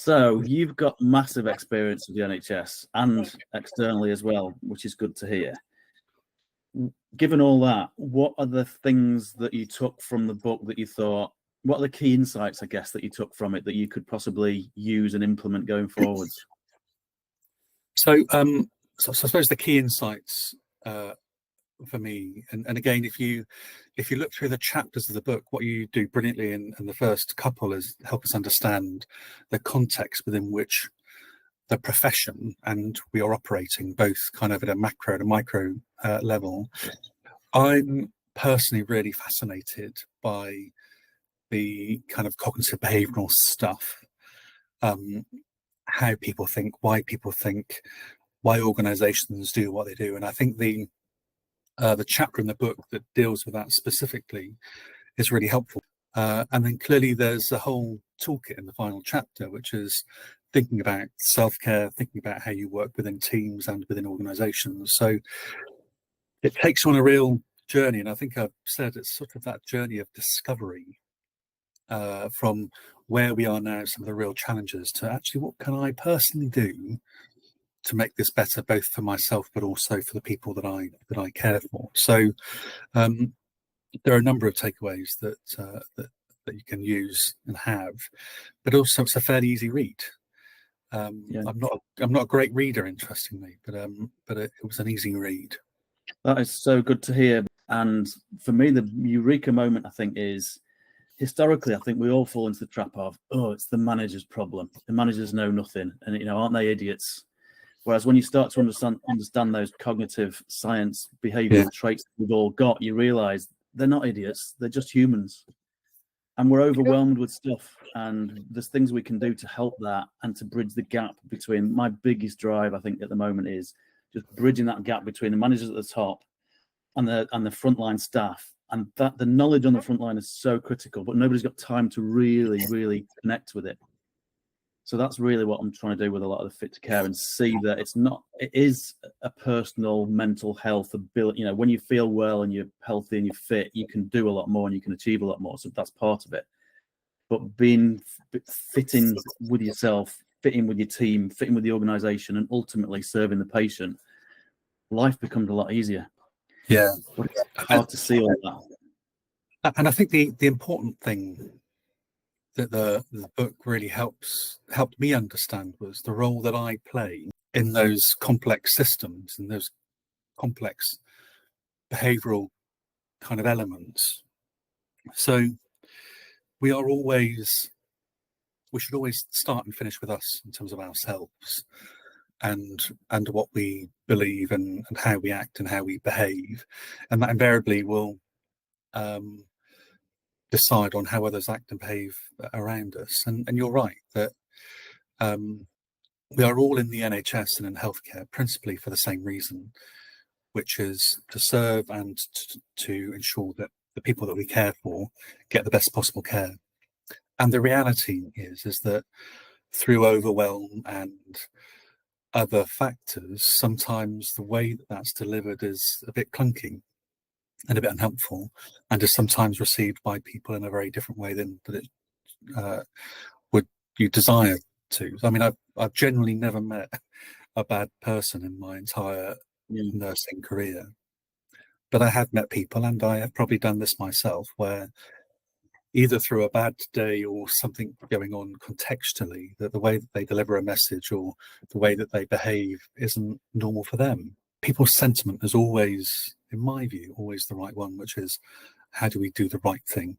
So you've got massive experience with the NHS and externally as well, which is good to hear. Given all that, what are the things that you took from the book that you thought, what are the key insights, I guess, that you took from it that you could possibly use and implement going forwards? So I suppose the key insights for me, and again, if you look through the chapters of the book, what you do brilliantly in the first couple is help us understand the context within which the profession and we are operating, both kind of at a macro and a micro level. I'm personally really fascinated by the kind of cognitive behavioral stuff, how people think, why organizations do what they do. And I think the chapter in the book that deals with that specifically is really helpful. And then clearly there's a whole toolkit in the final chapter, which is thinking about self-care, thinking about how you work within teams and within organizations. So it takes you on a real journey. And I think I've said it's sort of that journey of discovery from where we are now, some of the real challenges, to actually what can I personally do to make this better, both for myself but also for the people that I care for. So there are a number of takeaways that you can use and have, but also it's a fairly easy read. I'm not a great reader, interestingly, but it was an easy read. That is so good to hear. And for me, the eureka moment, I think, is historically, I think we all fall into the trap of, oh, it's the manager's problem. The managers know nothing, and aren't they idiots? Whereas when you start to understand those cognitive science behavioral traits that we've all got, you realize they're not idiots, they're just humans. And we're overwhelmed with stuff, and there's things we can do to help that and to bridge the gap between. My biggest drive, I think, at the moment is just bridging that gap between the managers at the top and the frontline staff. And that the knowledge on the front line is so critical, but nobody's got time to really connect with it. So that's really what I'm trying to do with a lot of the Fit to Care, and see that it is a personal mental health ability. When you feel well and you're healthy and you're fit, you can do a lot more and you can achieve a lot more. So that's part of it. But being fitting with yourself, fitting with your team, fitting with the organization, and ultimately serving the patient, life becomes a lot easier. Yeah. But it's hard to see all that. And I think the important thing that the book really helped me understand was the role that I play in those complex systems and those complex behavioral kind of elements. So we should always start and finish with us in terms of ourselves and what we believe and how we act and how we behave, and that invariably will decide on how others act and behave around us. And you're right that we are all in the NHS and in healthcare principally for the same reason, which is to serve and to ensure that the people that we care for get the best possible care. And the reality is that through overwhelm and other factors, sometimes the way that that's delivered is a bit clunky and a bit unhelpful, and is sometimes received by people in a very different way than that it would you desire to. I mean, I've generally never met a bad person in my entire nursing career, but I have met people, and I have probably done this myself, where either through a bad day or something going on contextually, that the way that they deliver a message or the way that they behave isn't normal for them. People's sentiment is always, in my view, always the right one, which is, how do we do the right thing?